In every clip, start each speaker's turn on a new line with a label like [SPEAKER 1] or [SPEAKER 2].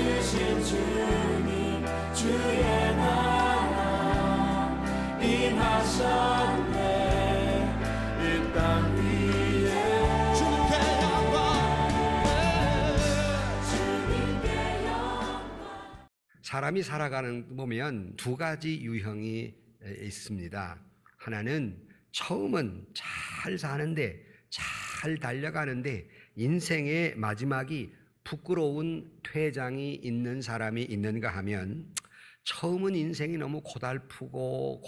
[SPEAKER 1] 주신 주님 주의 나라 임하셨네. 이 땅 위에 주님께 영광.
[SPEAKER 2] 사람이 살아가는 보면 두 가지 유형이 있습니다. 하나는 처음은 잘 사는데 잘 달려가는데 인생의 마지막이 부끄러운 퇴장이 있는 사람이 있는가 하면, 처음은 인생이 너무 고달프고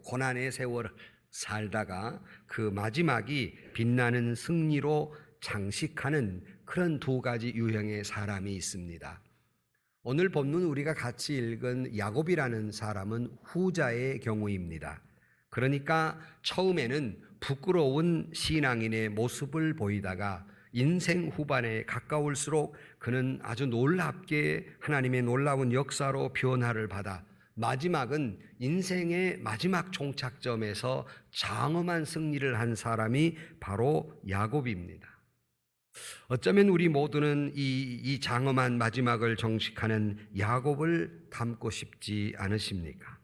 [SPEAKER 2] 고난의 세월을 살다가 그 마지막이 빛나는 승리로 장식하는 그런 두 가지 유형의 사람이 있습니다. 오늘 본문 우리가 같이 읽은 야곱이라는 사람은 후자의 경우입니다. 그러니까 처음에는 부끄러운 신앙인의 모습을 보이다가 인생 후반에 가까울수록 그는 아주 놀랍게 하나님의 놀라운 역사로 변화를 받아 마지막은 인생의 마지막 종착점에서 장엄한 승리를 한 사람이 바로 야곱입니다. 어쩌면 우리 모두는 이 장엄한 마지막을 정식하는 야곱을 닮고 싶지 않으십니까?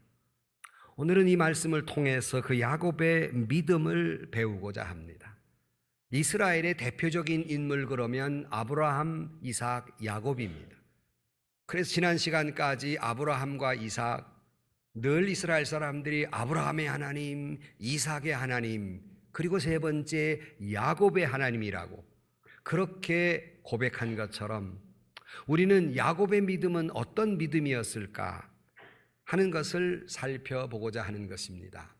[SPEAKER 2] 오늘은 이 말씀을 통해서 그 야곱의 믿음을 배우고자 합니다. 이스라엘의 대표적인 인물 그러면 아브라함, 이삭, 야곱입니다. 그래서 지난 시간까지 아브라함과 이삭, 늘 이스라엘 사람들이 아브라함의 하나님, 이삭의 하나님, 그리고 세 번째 야곱의 하나님이라고 그렇게 고백한 것처럼 우리는 야곱의 믿음은 어떤 믿음이었을까 하는 것을 살펴보고자 하는 것입니다.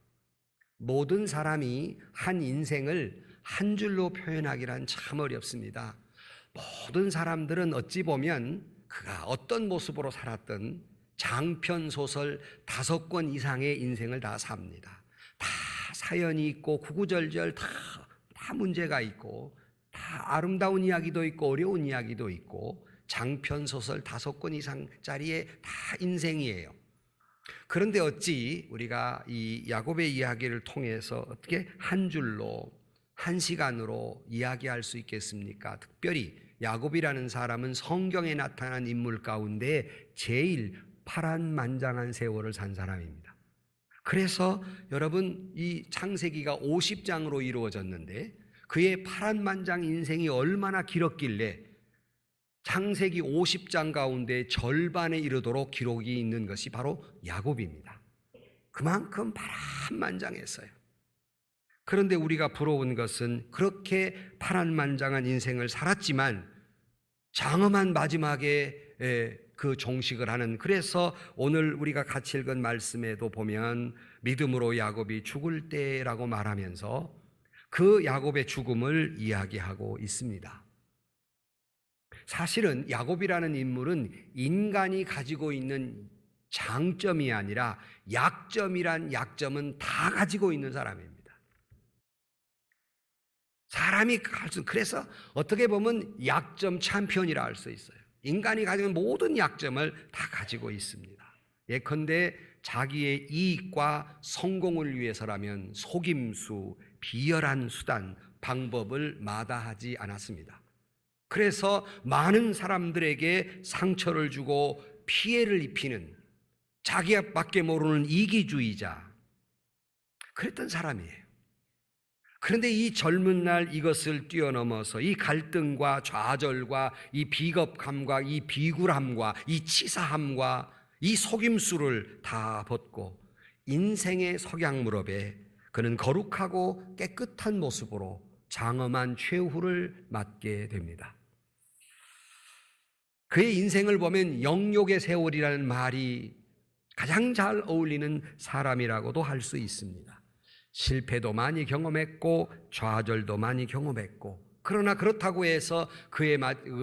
[SPEAKER 2] 모든 사람이 한 인생을 한 줄로 표현하기란 참 어렵습니다. 모든 사람들은 어찌 보면 그가 어떤 모습으로 살았든 장편 소설 5권 이상의 인생을 다 삽니다. 다 사연이 있고 구구절절 다 문제가 있고 다 아름다운 이야기도 있고 어려운 이야기도 있고 장편 소설 5권 이상짜리의 다 인생이에요. 그런데 어찌 우리가 이 야곱의 이야기를 통해서 어떻게 한 줄로 한 시간으로 이야기할 수 있겠습니까? 특별히 야곱이라는 사람은 성경에 나타난 인물 가운데 제일 파란만장한 세월을 산 사람입니다. 그래서 여러분, 이 창세기가 50장으로 이루어졌는데 그의 파란만장 인생이 얼마나 길었길래 창세기 50장 가운데 절반에 이르도록 기록이 있는 것이 바로 야곱입니다. 그만큼 파란만장했어요. 그런데 우리가 부러운 것은 그렇게 파란만장한 인생을 살았지만 장엄한 마지막에 그 종식을 하는, 그래서 오늘 우리가 같이 읽은 말씀에도 보면 믿음으로 야곱이 죽을 때라고 말하면서 그 야곱의 죽음을 이야기하고 있습니다. 사실은 야곱이라는 인물은 인간이 가지고 있는 장점이 아니라 약점이란 약점은 다 가지고 있는 사람입니다. 사람이 그래서 어떻게 보면 약점 챔피언이라 할 수 있어요. 인간이 가지고 있는 모든 약점을 다 가지고 있습니다. 예컨대 자기의 이익과 성공을 위해서라면 속임수, 비열한 수단, 방법을 마다하지 않았습니다. 그래서 많은 사람들에게 상처를 주고 피해를 입히는 자기밖에 모르는 이기주의자, 그랬던 사람이에요. 그런데 이 젊은 날 이것을 뛰어넘어서 이 갈등과 좌절과 이 비겁함과 이 비굴함과 이 치사함과 이 속임수를 다 벗고 인생의 석양 무렵에 그는 거룩하고 깨끗한 모습으로 장엄한 최후를 맞게 됩니다. 그의 인생을 보면 영욕의 세월이라는 말이 가장 잘 어울리는 사람이라고도 할 수 있습니다. 실패도 많이 경험했고 좌절도 많이 경험했고, 그러나 그렇다고 해서 그의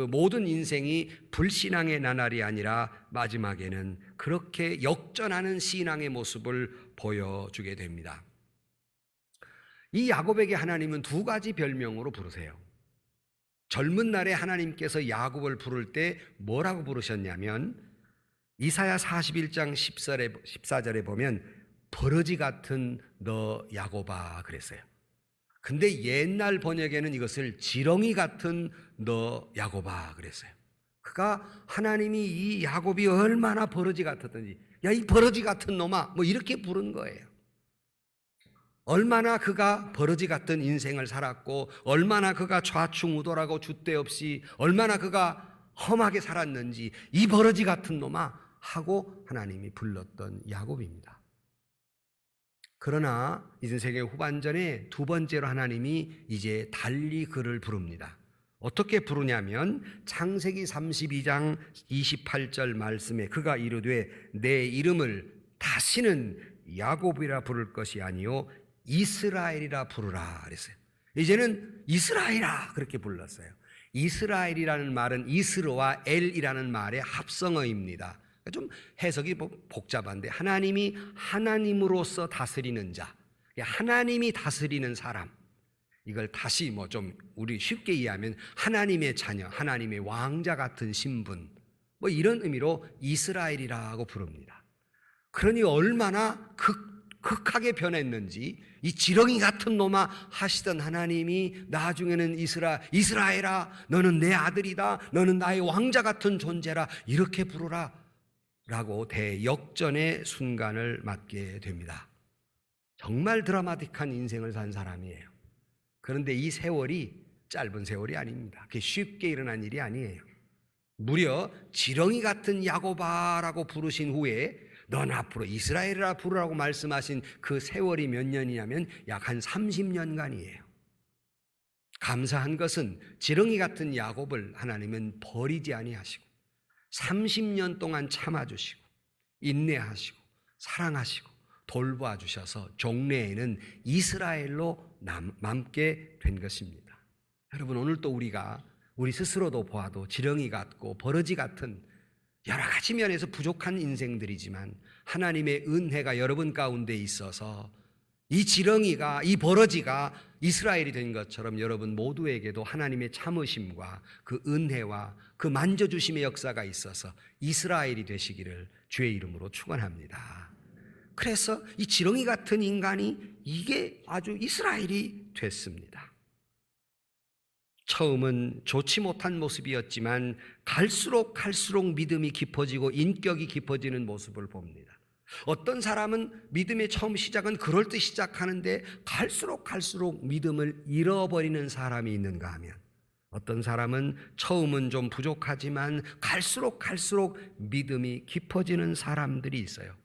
[SPEAKER 2] 모든 인생이 불신앙의 나날이 아니라 마지막에는 그렇게 역전하는 신앙의 모습을 보여주게 됩니다. 이 야곱에게 하나님은 두 가지 별명으로 부르세요. 젊은 날에 하나님께서 야곱을 부를 때 뭐라고 부르셨냐면 이사야 41장 14절에 보면 버러지 같은 너 야곱아 그랬어요. 근데 옛날 번역에는 이것을 지렁이 같은 너 야곱아 그랬어요. 그가 하나님이 이 야곱이 얼마나 버러지 같았던지, 야, 이 버러지 같은 놈아, 뭐 이렇게 부른 거예요. 얼마나 그가 버러지 같은 인생을 살았고, 얼마나 그가 좌충우돌하고 줏대 없이, 얼마나 그가 험하게 살았는지, 이 버러지 같은 놈아 하고 하나님이 불렀던 야곱입니다. 그러나 이전 세계 후반전에 두 번째로 하나님이 이제 달리 그를 부릅니다. 어떻게 부르냐면 창세기 32장 28절 말씀에 그가 이르되 내 이름을 다시는 야곱이라 부를 것이 아니요 이스라엘이라 부르라 그랬어요. 이제는 이스라엘아 그렇게 불렀어요. 이스라엘이라는 말은 이스르와 엘이라는 말의 합성어입니다. 좀 해석이 복잡한데 하나님이 하나님으로서 다스리는 자, 하나님이 다스리는 사람, 이걸 다시 좀 우리 쉽게 이해하면 하나님의 자녀, 하나님의 왕자 같은 신분, 이런 의미로 이스라엘이라고 부릅니다. 그러니 얼마나 극하게 변했는지 이 지렁이 같은 놈아 하시던 하나님이 나중에는 이스라엘아 너는 내 아들이다, 너는 나의 왕자 같은 존재라 이렇게 부르라 라고 대역전의 순간을 맞게 됩니다. 정말 드라마틱한 인생을 산 사람이에요. 그런데 이 세월이 짧은 세월이 아닙니다. 그게 쉽게 일어난 일이 아니에요. 무려 지렁이 같은 야곱아라고 부르신 후에 넌 앞으로 이스라엘이라 부르라고 말씀하신 그 세월이 몇 년이냐면 약 한 30년간이에요. 감사한 것은 지렁이 같은 야곱을 하나님은 버리지 아니하시고 30년 동안 참아주시고 인내하시고 사랑하시고 돌보아주셔서 종래에는 이스라엘로 남게 된 것입니다. 여러분, 오늘 또 우리 스스로도 보아도 지렁이 같고 버러지 같은 여러 가지 면에서 부족한 인생들이지만 하나님의 은혜가 여러분 가운데 있어서 이 지렁이가, 이 버러지가 이스라엘이 된 것처럼 여러분 모두에게도 하나님의 참으심과 그 은혜와 그 만져주심의 역사가 있어서 이스라엘이 되시기를 주의 이름으로 축원합니다. 그래서 이 지렁이 같은 인간이 이게 아주 이스라엘이 됐습니다. 처음은 좋지 못한 모습이었지만 갈수록 믿음이 깊어지고 인격이 깊어지는 모습을 봅니다. 어떤 사람은 믿음의 처음 시작은 그럴 듯 시작하는데 갈수록 믿음을 잃어버리는 사람이 있는가 하면 어떤 사람은 처음은 좀 부족하지만 갈수록 믿음이 깊어지는 사람들이 있어요.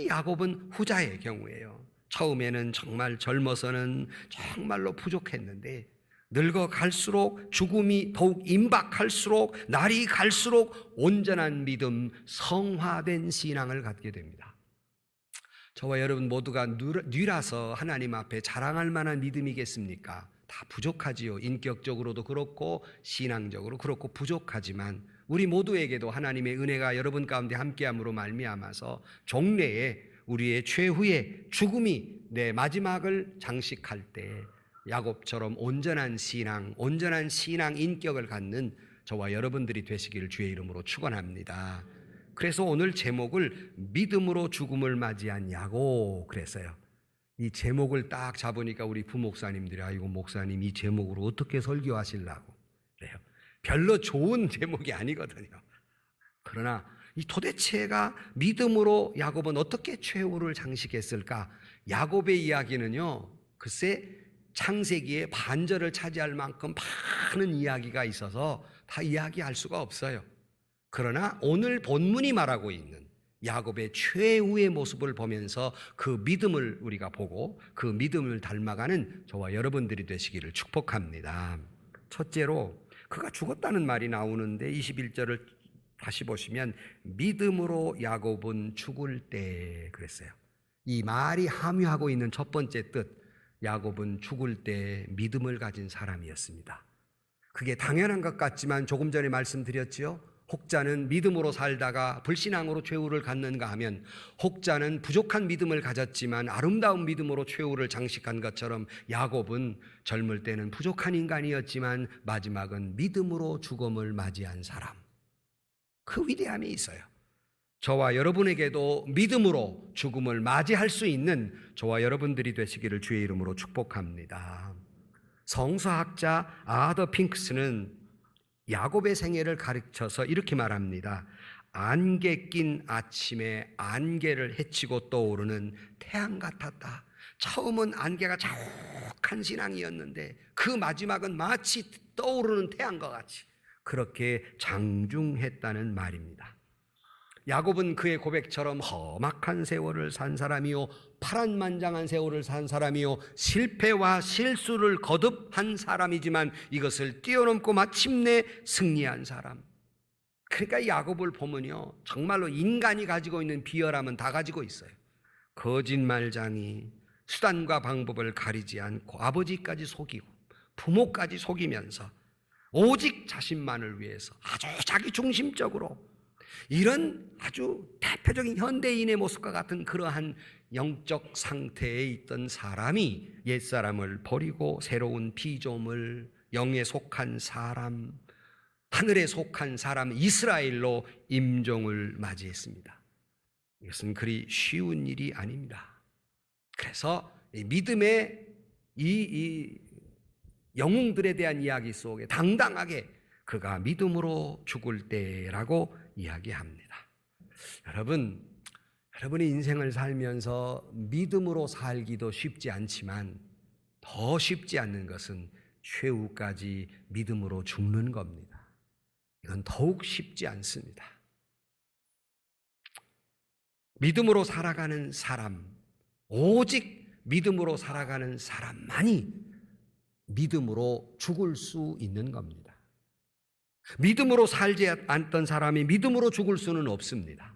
[SPEAKER 2] 야곱은 후자의 경우예요. 처음에는 정말 젊어서는 정말로 부족했는데 늙어 갈수록 죽음이 더욱 임박할수록 날이 갈수록 온전한 믿음, 성화된 신앙을 갖게 됩니다. 저와 여러분 모두가 뉘라서 하나님 앞에 자랑할 만한 믿음이겠습니까? 다 부족하지요. 인격적으로도 그렇고 신앙적으로 그렇고 부족하지만 우리 모두에게도 하나님의 은혜가 여러분 가운데 함께함으로 말미암아서 종래에 우리의 최후의 죽음이 내 마지막을 장식할 때 야곱처럼 온전한 신앙 인격을 갖는 저와 여러분들이 되시기를 주의 이름으로 축원합니다. 그래서 오늘 제목을 믿음으로 죽음을 맞이한 야곱 그랬어요. 이 제목을 딱 잡으니까 우리 부목사님들이 아이고 목사님 이 제목으로 어떻게 설교하시려고 그래요. 별로 좋은 제목이 아니거든요. 그러나 이 도대체가 믿음으로 야곱은 어떻게 최후를 장식했을까? 야곱의 이야기는요, 글쎄 창세기에 반절을 차지할 만큼 많은 이야기가 있어서 다 이야기할 수가 없어요. 그러나 오늘 본문이 말하고 있는 야곱의 최후의 모습을 보면서 그 믿음을 우리가 보고 그 믿음을 닮아가는 저와 여러분들이 되시기를 축복합니다. 첫째로 그가 죽었다는 말이 나오는데 21절을 다시 보시면 믿음으로 야곱은 죽을 때 그랬어요. 이 말이 함유하고 있는 첫 번째 뜻, 야곱은 죽을 때 믿음을 가진 사람이었습니다. 그게 당연한 것 같지만 조금 전에 말씀드렸지요. 혹자는 믿음으로 살다가 불신앙으로 최후를 갖는가 하면 혹자는 부족한 믿음을 가졌지만 아름다운 믿음으로 최후를 장식한 것처럼 야곱은 젊을 때는 부족한 인간이었지만 마지막은 믿음으로 죽음을 맞이한 사람. 그 위대함이 있어요. 저와 여러분에게도 믿음으로 죽음을 맞이할 수 있는 저와 여러분들이 되시기를 주의 이름으로 축복합니다. 성서학자 아더 핑크스는 야곱의 생애를 가르쳐서 이렇게 말합니다. 안개 낀 아침에 안개를 헤치고 떠오르는 태양 같았다. 처음은 안개가 자욱한 신앙이었는데 그 마지막은 마치 떠오르는 태양과 같이 그렇게 장중했다는 말입니다. 야곱은 그의 고백처럼 험악한 세월을 산 사람이요, 파란만장한 세월을 산 사람이요, 실패와 실수를 거듭한 사람이지만 이것을 뛰어넘고 마침내 승리한 사람. 그러니까 야곱을 보면요, 정말로 인간이 가지고 있는 비열함은 다 가지고 있어요. 거짓말장이 수단과 방법을 가리지 않고 아버지까지 속이고 부모까지 속이면서 오직 자신만을 위해서 아주 자기중심적으로 이런 아주 대표적인 현대인의 모습과 같은 그러한 영적 상태에 있던 사람이 옛사람을 버리고 새로운 피조물, 영에 속한 사람, 하늘에 속한 사람 이스라엘로 임종을 맞이했습니다. 이것은 그리 쉬운 일이 아닙니다. 그래서 믿음의 이 영웅들에 대한 이야기 속에 당당하게 그가 믿음으로 죽을 때라고 이야기합니다. 여러분이 인생을 살면서 믿음으로 살기도 쉽지 않지만 더 쉽지 않는 것은 최후까지 믿음으로 죽는 겁니다. 이건 더욱 쉽지 않습니다. 믿음으로 살아가는 사람, 오직 믿음으로 살아가는 사람만이 믿음으로 죽을 수 있는 겁니다. 믿음으로 살지 않던 사람이 믿음으로 죽을 수는 없습니다.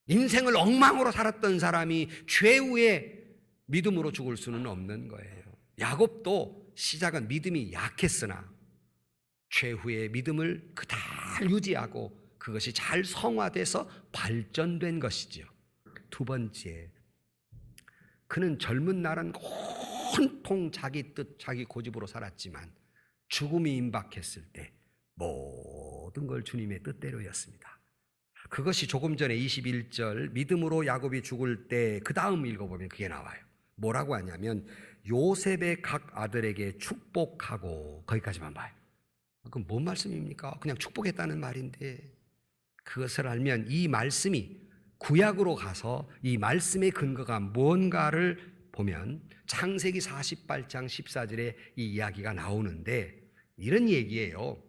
[SPEAKER 2] 인생을 엉망으로 살았던 사람이 최후에 믿음으로 죽을 수는 없는 거예요. 야곱도 시작은 믿음이 약했으나 최후의 믿음을 그대로 유지하고 그것이 잘 성화돼서 발전된 것이죠. 두 번째, 그는 젊은 날은 온통 자기 뜻, 자기 고집으로 살았지만 죽음이 임박했을 때 모든 걸 주님의 뜻대로였습니다. 그것이 조금 전에 21절 믿음으로 야곱이 죽을 때 그 다음 읽어보면 그게 나와요. 뭐라고 하냐면 요셉의 각 아들에게 축복하고, 거기까지만 봐요. 그건 뭔 말씀입니까? 그냥 축복했다는 말인데, 그것을 알면 이 말씀이 구약으로 가서 이 말씀의 근거가 뭔가를 보면 창세기 48장 14절에 이 이야기가 나오는데 이런 얘기예요.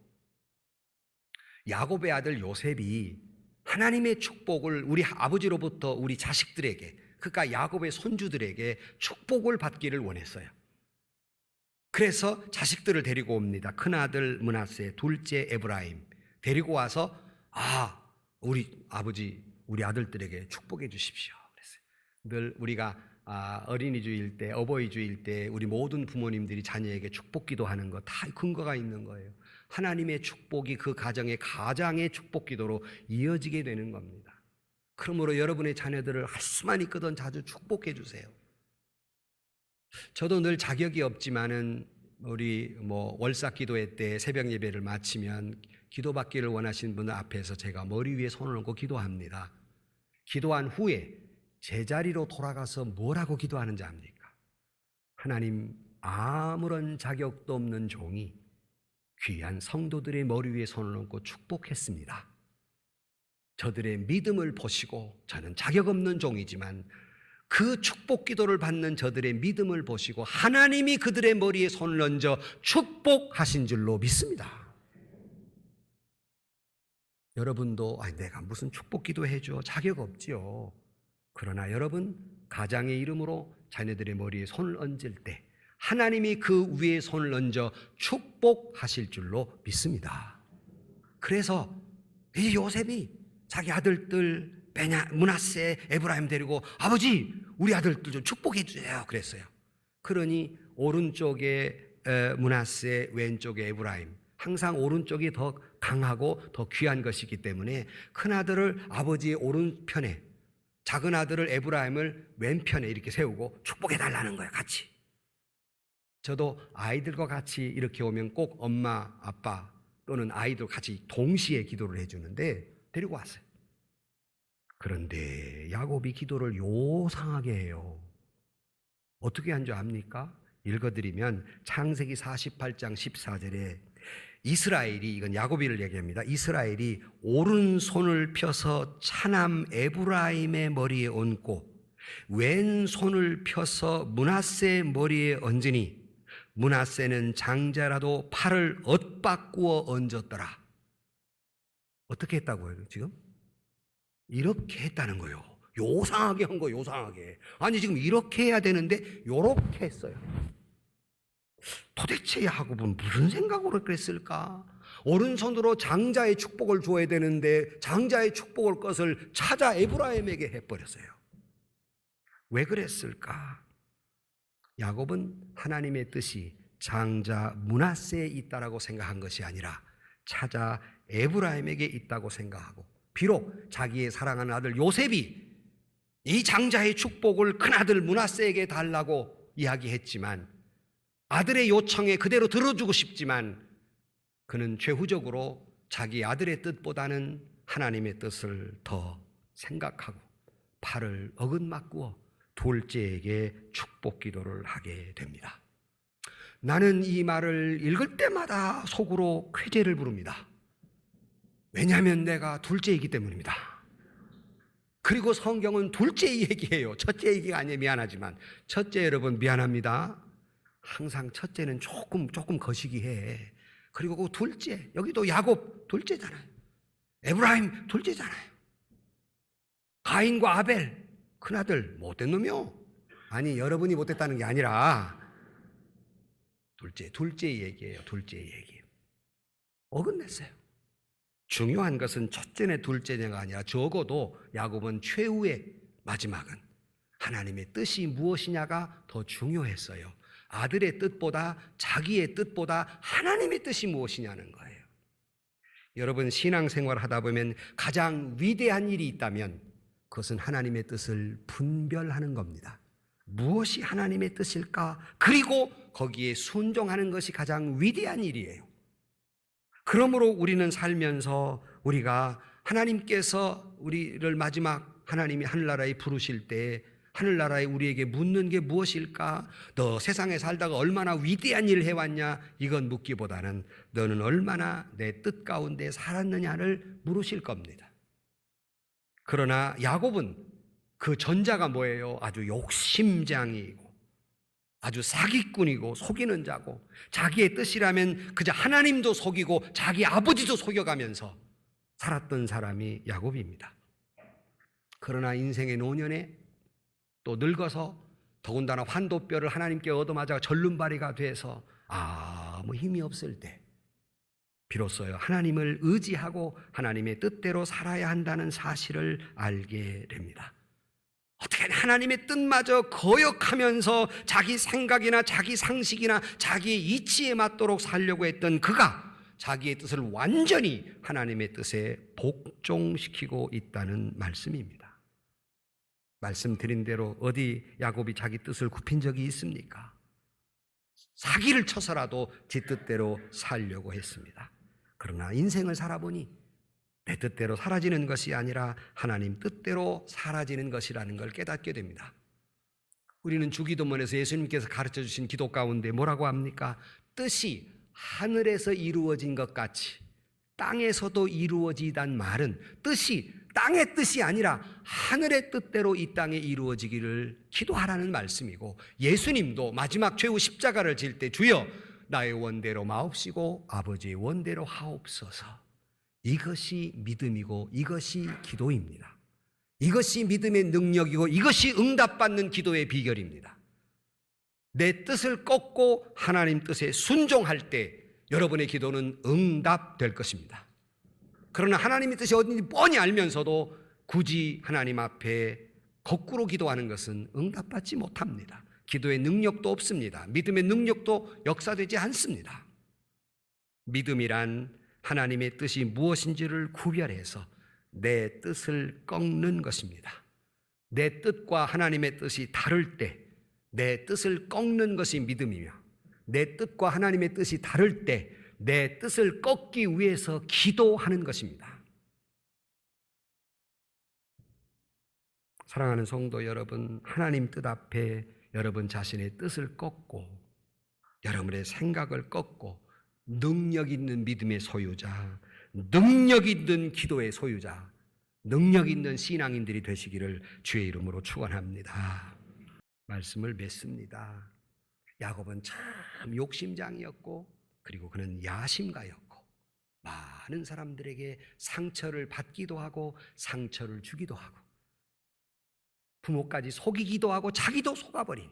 [SPEAKER 2] 야곱의 아들 요셉이 하나님의 축복을 우리 아버지로부터 우리 자식들에게, 그러니까 야곱의 손주들에게 축복을 받기를 원했어요. 그래서 자식들을 데리고 옵니다. 큰아들 므낫세, 둘째 에브라임 데리고 와서 우리 아버지, 우리 아들들에게 축복해 주십시오 그랬어요. 늘 우리가 어린이 주일 때, 어버이 주일 때 우리 모든 부모님들이 자녀에게 축복 기도하는 거 다 근거가 있는 거예요. 하나님의 축복이 그 가정의 가장의 축복 기도로 이어지게 되는 겁니다. 그러므로 여러분의 자녀들을 할 수만 있거든 자주 축복해 주세요. 저도 늘 자격이 없지만은 우리 월사 기도회 때 새벽 예배를 마치면 기도받기를 원하시는 분들 앞에서 제가 머리 위에 손을 얹고 기도합니다. 기도한 후에 제자리로 돌아가서 뭐라고 기도하는지 압니까? 하나님, 아무런 자격도 없는 종이 귀한 성도들의 머리 위에 손을 얹고 축복했습니다. 저들의 믿음을 보시고, 저는 자격 없는 종이지만 그 축복 기도를 받는 저들의 믿음을 보시고 하나님이 그들의 머리에 손을 얹어 축복하신 줄로 믿습니다. 여러분도 내가 무슨 축복 기도 해줘, 자격 없지요. 그러나 여러분 가장의 이름으로 자녀들의 머리에 손을 얹을 때 하나님이 그 위에 손을 얹어 축복하실 줄로 믿습니다. 그래서 이 요셉이 자기 아들들 므낫세, 에브라임 데리고 아버지 우리 아들들 좀 축복해 주세요 그랬어요. 그러니 오른쪽에 므낫세, 왼쪽에 에브라임, 항상 오른쪽이 더 강하고 더 귀한 것이기 때문에 큰아들을 아버지의 오른편에, 작은 아들을 에브라임을 왼편에 이렇게 세우고 축복해 달라는 거예요. 같이. 저도 아이들과 같이 이렇게 오면 꼭 엄마, 아빠 또는 아이들 같이 동시에 기도를 해주는데 데리고 왔어요. 그런데 야곱이 기도를 요상하게 해요. 어떻게 한 줄 압니까? 읽어드리면 창세기 48장 14절에 이스라엘이, 이건 야고비를 얘기합니다. 이스라엘이 오른손을 펴서 차남 에브라임의 머리에 얹고 왼손을 펴서 므낫세 머리에 얹으니 므낫세는 장자라도 팔을 엇바꾸어 얹었더라. 어떻게 했다고요 지금? 이렇게 했다는 거예요. 요상하게 한 거예요. 요상하게. 아니 지금 이렇게 해야 되는데 요렇게 했어요. 도대체 야곱은 무슨 생각으로 그랬을까? 오른손으로 장자의 축복을 줘야 되는데 장자의 축복을 것을 찾아 에브라임에게 해버렸어요. 왜 그랬을까? 야곱은 하나님의 뜻이 장자 므낫세에 있다라고 생각한 것이 아니라 찾아 에브라임에게 있다고 생각하고, 비록 자기의 사랑하는 아들 요셉이 이 장자의 축복을 큰아들 므낫세에게 달라고 이야기했지만, 아들의 요청에 그대로 들어주고 싶지만 그는 최후적으로 자기 아들의 뜻보다는 하나님의 뜻을 더 생각하고 팔을 어긋맞구어 둘째에게 축복 기도를 하게 됩니다. 나는 이 말을 읽을 때마다 속으로 쾌재를 부릅니다. 왜냐하면 내가 둘째이기 때문입니다. 그리고 성경은 둘째 얘기예요. 첫째 얘기가 아니에요. 미안하지만 첫째, 여러분 미안합니다. 항상 첫째는 조금 거시기 해. 그리고 그 둘째, 여기도 야곱 둘째잖아요. 에브라임 둘째잖아요. 가인과 아벨 큰아들 못된 놈이요. 아니 여러분이 못됐다는 게 아니라 둘째 얘기예요. 둘째 얘기. 어긋냈어요. 중요한 것은 첫째네 둘째네가 아니라 적어도 야곱은 최후의 마지막은 하나님의 뜻이 무엇이냐가 더 중요했어요. 아들의 뜻보다, 자기의 뜻보다 하나님의 뜻이 무엇이냐는 거예요. 여러분 신앙생활 하다 보면 가장 위대한 일이 있다면 그것은 하나님의 뜻을 분별하는 겁니다. 무엇이 하나님의 뜻일까? 그리고 거기에 순종하는 것이 가장 위대한 일이에요. 그러므로 우리는 살면서 우리가 하나님께서 우리를 마지막 하나님이 하늘나라에 부르실 때 하늘나라에 우리에게 묻는 게 무엇일까? 너 세상에 살다가 얼마나 위대한 일을 해왔냐? 이건 묻기보다는 너는 얼마나 내 뜻 가운데 살았느냐를 물으실 겁니다. 그러나 야곱은 그 전자가 뭐예요? 아주 욕심장이고 아주 사기꾼이고 속이는 자고, 자기의 뜻이라면 그저 하나님도 속이고 자기 아버지도 속여가면서 살았던 사람이 야곱입니다. 그러나 인생의 노년에 또 늙어서 더군다나 환도뼈를 하나님께 얻어맞아 절름발이가 돼서 아무 힘이 없을 때 비로소요 하나님을 의지하고 하나님의 뜻대로 살아야 한다는 사실을 알게 됩니다. 어떻게 하나님의 뜻마저 거역하면서 자기 생각이나 자기 상식이나 자기의 이치에 맞도록 살려고 했던 그가 자기의 뜻을 완전히 하나님의 뜻에 복종시키고 있다는 말씀입니다. 말씀드린 대로 어디 야곱이 자기 뜻을 굽힌 적이 있습니까? 사기를 쳐서라도 제 뜻대로 살려고 했습니다. 그러나 인생을 살아보니 내 뜻대로 사라지는 것이 아니라 하나님 뜻대로 사라지는 것이라는 걸 깨닫게 됩니다. 우리는 주기도문에서 예수님께서 가르쳐 주신 기도 가운데 뭐라고 합니까? 뜻이 하늘에서 이루어진 것 같이 땅에서도 이루어지단 말은 뜻이 땅의 뜻이 아니라 하늘의 뜻대로 이 땅에 이루어지기를 기도하라는 말씀이고, 예수님도 마지막 최후 십자가를 질 때 주여 나의 원대로 마옵시고 아버지의 원대로 하옵소서, 이것이 믿음이고 이것이 기도입니다. 이것이 믿음의 능력이고 이것이 응답받는 기도의 비결입니다. 내 뜻을 꺾고 하나님 뜻에 순종할 때 여러분의 기도는 응답될 것입니다. 그러나 하나님의 뜻이 어딘지 뻔히 알면서도 굳이 하나님 앞에 거꾸로 기도하는 것은 응답받지 못합니다. 기도의 능력도 없습니다. 믿음의 능력도 역사되지 않습니다. 믿음이란 하나님의 뜻이 무엇인지를 구별해서 내 뜻을 꺾는 것입니다. 내 뜻과 하나님의 뜻이 다를 때 내 뜻을 꺾는 것이 믿음이며, 내 뜻과 하나님의 뜻이 다를 때 내 뜻을 꺾기 위해서 기도하는 것입니다. 사랑하는 성도 여러분, 하나님 뜻 앞에 여러분 자신의 뜻을 꺾고 여러분의 생각을 꺾고 능력 있는 믿음의 소유자, 능력 있는 기도의 소유자, 능력 있는 신앙인들이 되시기를 주의 이름으로 축원합니다. 말씀을 맺습니다. 야곱은 참 욕심장이었고 그리고 그는 야심가였고 많은 사람들에게 상처를 받기도 하고 상처를 주기도 하고 부모까지 속이기도 하고 자기도 속아버린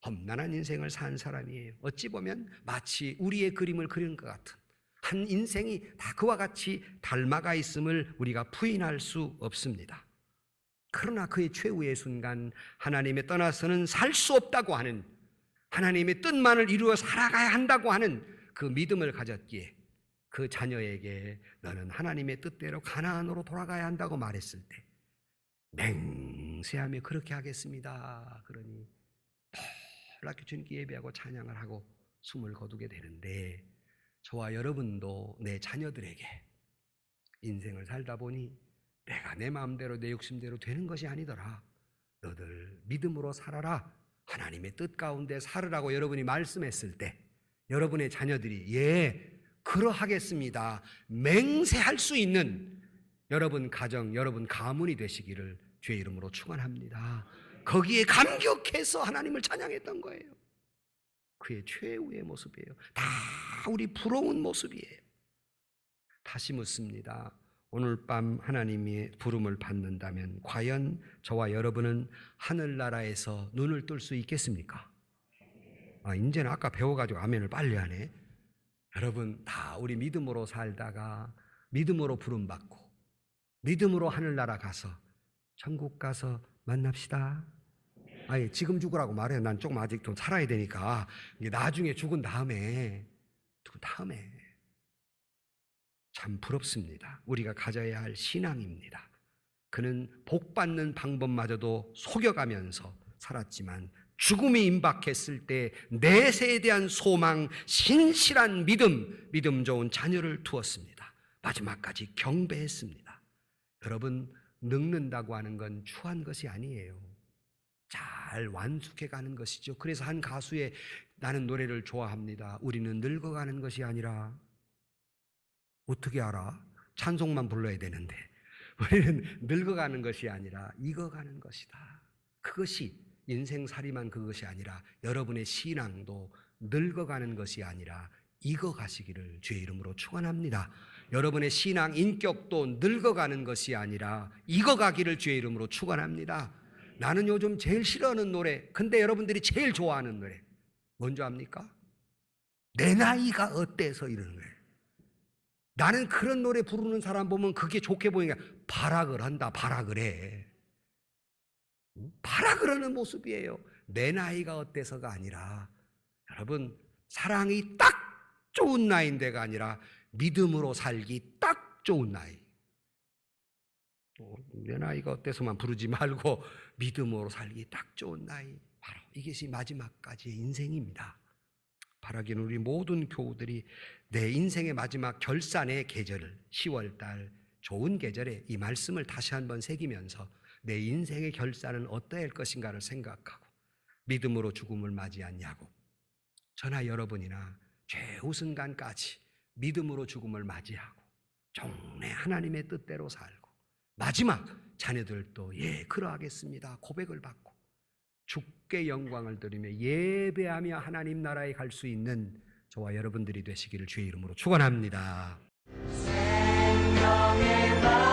[SPEAKER 2] 험난한 인생을 산 사람이에요. 어찌 보면 마치 우리의 그림을 그리는 것 같은 한 인생이 다 그와 같이 닮아가 있음을 우리가 부인할 수 없습니다. 그러나 그의 최후의 순간 하나님에 떠나서는 살 수 없다고 하는 하나님의 뜻만을 이루어 살아가야 한다고 하는 그 믿음을 가졌기에 그 자녀에게 너는 하나님의 뜻대로 가나안으로 돌아가야 한다고 말했을 때 맹세하며 그렇게 하겠습니다. 그러니 놀랍게 주님께 예배하고 찬양을 하고 숨을 거두게 되는데 저와 여러분도 내 자녀들에게 인생을 살다 보니 내가 내 마음대로 내 욕심대로 되는 것이 아니더라. 너들 믿음으로 살아라. 하나님의 뜻 가운데 살으라고 여러분이 말씀했을 때 여러분의 자녀들이 예, 그러하겠습니다. 맹세할 수 있는 여러분 가정, 여러분 가문이 되시기를 주의 이름으로 축원합니다. 거기에 감격해서 하나님을 찬양했던 거예요. 그의 최후의 모습이에요. 다 우리 부러운 모습이에요. 다시 묻습니다. 오늘 밤 하나님의 부름을 받는다면 과연 저와 여러분은 하늘나라에서 눈을 뜰 수 있겠습니까? 이제는 아까 배워가지고 아멘을 빨리 하네. 여러분 다 우리 믿음으로 살다가 믿음으로 부름받고 믿음으로 하늘나라 가서 천국 가서 만납시다. 지금 죽으라고 말해요. 난 조금 아직 좀 살아야 되니까. 나중에 죽은 다음에 참 부럽습니다. 우리가 가져야 할 신앙입니다. 그는 복받는 방법마저도 속여가면서 살았지만 죽음이 임박했을 때 내세에 대한 소망, 신실한 믿음 좋은 자녀를 두었습니다. 마지막까지 경배했습니다. 여러분, 늙는다고 하는 건 추한 것이 아니에요. 잘 완숙해 가는 것이죠. 그래서 한 가수의 나는 노래를 좋아합니다. 우리는 늙어가는 것이 아니라 어떻게 알아? 찬송만 불러야 되는데 우리는 늙어가는 것이 아니라 익어가는 것이다. 그것이 인생살이만 그것이 아니라 여러분의 신앙도 늙어가는 것이 아니라 익어가시기를 주의 이름으로 축원합니다. 여러분의 신앙 인격도 늙어가는 것이 아니라 익어가기를 주의 이름으로 축원합니다. 나는 요즘 제일 싫어하는 노래, 근데 여러분들이 제일 좋아하는 노래 뭔지 압니까? 내 나이가 어때서 이러는 거예요. 나는 그런 노래 부르는 사람 보면 그게 좋게 보이니까 발악을 한다. 발악을 해. 발악을 하는 모습이에요. 내 나이가 어때서가 아니라 여러분 사랑이 딱 좋은 나이인데가 아니라 믿음으로 살기 딱 좋은 나이. 내 나이가 어때서만 부르지 말고 믿음으로 살기 딱 좋은 나이. 바로 이것이 마지막까지의 인생입니다. 바라기는 우리 모든 교우들이 내 인생의 마지막 결산의 계절 10월달 좋은 계절에 이 말씀을 다시 한번 새기면서 내 인생의 결산은 어떠할 것인가를 생각하고 믿음으로 죽음을 맞이하냐고 저나 여러분이나 최후 순간까지 믿음으로 죽음을 맞이하고 정말 하나님의 뜻대로 살고 마지막 자녀들도 예 그러하겠습니다 고백을 받고 주께 영광을 드리며 예배하며 하나님 나라에 갈 수 있는 저와 여러분들이 되시기를 주의 이름으로 축원합니다.
[SPEAKER 1] 생명의 말